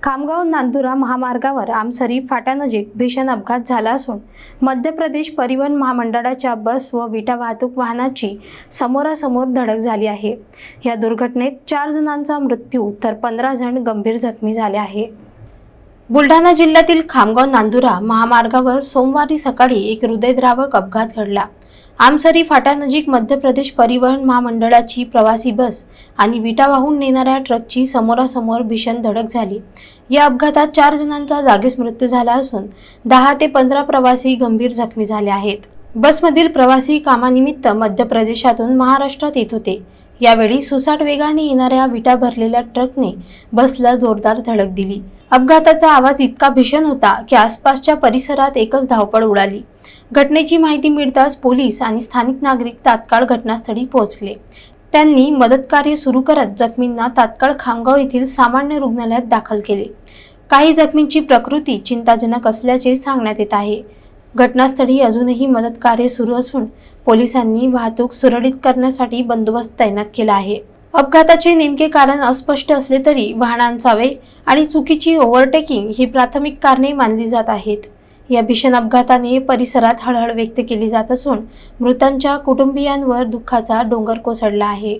खामगाव नांदुरा महामार्गावर आमसरी फाट्यानजीक भीषण अपघात झाला असून मध्य प्रदेश परिवहन महामंडळाच्या बस व विटा वाहतूक वाहनाची समोरासमोर धडक झाली आहे। या दुर्घटनेत 4 जणांचा मृत्यू तर 15 जण गंभीर जखमी झाले आहे। बुलढाणा जिल्ह्यातील खामगाव नांदुरा महामार्गावर सोमवारी सकाळी एक हृदयद्रावक अपघात घडला। आमसरी फाट्यानजीक मध्य प्रदेश परिवहन महामंडळाची प्रवासी बस आणि विटा वाहून नेणाऱ्या ट्रकची समोरासमोर भीषण धडक झाली। या अपघातात 4 जणांचा जागीच मृत्यू झाला असून 10 ते 15 प्रवासी गंभीर जखमी झाले आहेत। बसमधील प्रवासी कामानिमित्त मध्य प्रदेशातून महाराष्ट्रात येत होते। यावेळी सुसाट वेगाने येणाऱ्या विटा भरलेल्या ट्रकने बसला जोरदार धडक दिली। अपघाताचा आवाज इतका भीषण होता की आसपासच्या परिसरात एकच धावपळ उडाली। घटनेची माहिती मिळताच पोलीस आणि स्थानिक नागरिक तात्काळ घटनास्थळी पोहोचले। त्यांनी मदत कार्य सुरू करत जखमींना तात्काळ खामगाव येथील सामान्य रुग्णालयात दाखल केले। काही जखमींची प्रकृती चिंताजनक असल्याचे सांगण्यात येत आहे। घटनास्थळी अजूनही मदत कार्य सुरू असून पोलिसांनी वाहतूक सुरळीत करण्यासाठी बंदोबस्त तैनात केला आहे। अपघाताचे नेमके कारण अस्पष्ट असले तरी वाहनांचा वेग आणि चुकीची ओव्हरटेकिंग ही प्राथमिक कारणे मानली जात आहेत। या भीषण अपघाताने परिसरात हळहळ व्यक्त केली जात असून मृतांच्या कुटुंबियांवर दुःखाचा डोंगर कोसळला आहे।